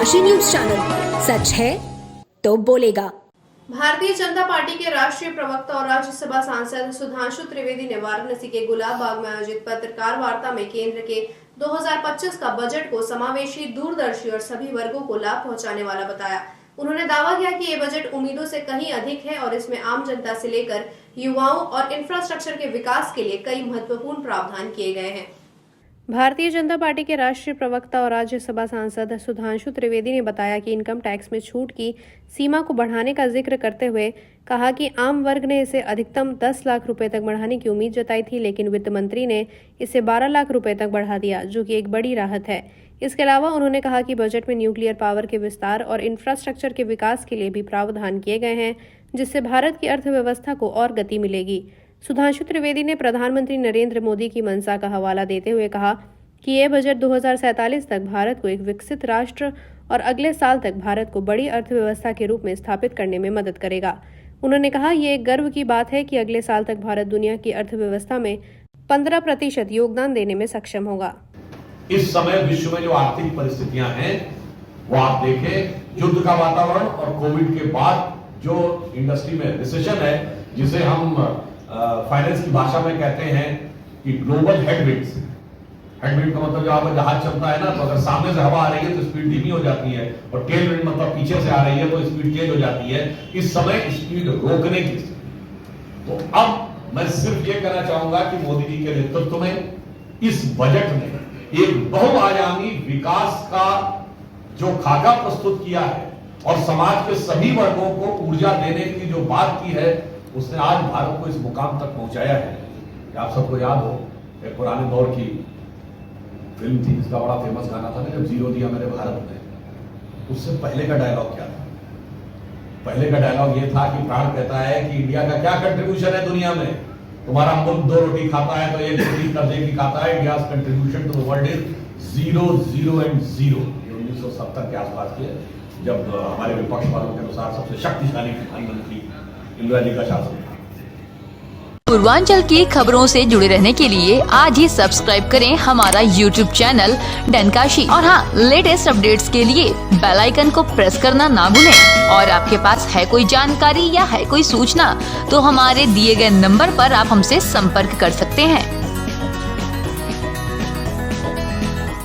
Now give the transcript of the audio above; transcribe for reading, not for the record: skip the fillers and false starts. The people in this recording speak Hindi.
डनकाशी न्यूज चैनल, सच है तो बोलेगा। भारतीय जनता पार्टी के राष्ट्रीय प्रवक्ता और राज्यसभा सांसद सुधांशु त्रिवेदी ने वाराणसी के गुलाब बाग में आयोजित पत्रकार वार्ता में केंद्र के 2025 का बजट को समावेशी, दूरदर्शी और सभी वर्गों को लाभ पहुंचाने वाला बताया। उन्होंने दावा किया कि ये बजट उम्मीदों से कहीं अधिक है और इसमें आम जनता से लेकर युवाओं और इंफ्रास्ट्रक्चर के विकास के लिए कई महत्वपूर्ण प्रावधान किए गए हैं। भारतीय जनता पार्टी के राष्ट्रीय प्रवक्ता और राज्यसभा सांसद सुधांशु त्रिवेदी ने बताया कि इनकम टैक्स में छूट की सीमा को बढ़ाने का जिक्र करते हुए कहा कि आम वर्ग ने इसे अधिकतम 10 लाख रुपए तक बढ़ाने की उम्मीद जताई थी, लेकिन वित्त मंत्री ने इसे 12 लाख रुपए तक बढ़ा दिया, जो कि एक बड़ी राहत है। इसके अलावा उन्होंने कहा कि बजट में न्यूक्लियर पावर के विस्तार और इंफ्रास्ट्रक्चर के विकास के लिए भी प्रावधान किए गए हैं, जिससे भारत की अर्थव्यवस्था को और गति मिलेगी। सुधांशु त्रिवेदी ने प्रधानमंत्री नरेंद्र मोदी की मंशा का हवाला देते हुए कहा कि यह बजट 2047 तक भारत को एक विकसित राष्ट्र और अगले साल तक भारत को बड़ी अर्थव्यवस्था के रूप में स्थापित करने में मदद करेगा। उन्होंने कहा, ये एक गर्व की बात है कि अगले साल तक भारत दुनिया की अर्थव्यवस्था में 15% योगदान देने में सक्षम होगा। इस समय विश्व में जो आर्थिक परिस्थितियां हैं वो आप देखें, युद्ध का वातावरण और कोविड के बाद जो इंडस्ट्री में रिसेशन है, जिसे हम फाइनेंस की भाषा में कहते हैं कि ग्लोबल हेडविंड्स। हेडविंड का मतलब जब जहाज चलता है ना, तो अगर सामने से हवा आ रही है तो स्पीड धीमी हो जाती है, और टेल विंड मतलब पीछे से आ रही है तो स्पीड तेज हो जाती है। इस समय स्पीड रोकने की। तो अब मैं सिर्फ ये कहना चाहूंगा कि मोदी जी के नेतृत्व में इस बजट ने एक बहुआयामी विकास का जो खाका प्रस्तुत किया है और समाज के सभी वर्गों को ऊर्जा देने की जो बात की है, उसने आज भारत को इस मुकाम तक पहुंचाया है। आप सबको याद हो, एक पुराने दौर की फिल्म थी, इसका बड़ा फेमस गाना था ना, जब जीरो दिया मेरे भारत ने। उससे पहले का डायलॉग क्या था? पहले का डायलॉग ये था कि प्राण कहता है कि इंडिया का क्या कंट्रीब्यूशन है दुनिया में? तुम्हारा मुल्क 2 रोटी खाता है तो 1 रोटी कर्जे की खाता है। India contribution to the world is 0, 0 and 0। 1970 के आसपास के, जब हमारे विपक्ष वालों के अनुसार सबसे शक्तिशाली प्रधानमंत्री इंदिरा जी का शासन था। पूर्वांचल की खबरों से जुड़े रहने के लिए आज ही सब्सक्राइब करें हमारा YouTube चैनल डनकाशी, और हाँ, लेटेस्ट अपडेट्स के लिए बेल आइकन को प्रेस करना ना भूलें। और आपके पास है कोई जानकारी या है कोई सूचना, तो हमारे दिए गए नंबर पर आप हमसे संपर्क कर सकते हैं।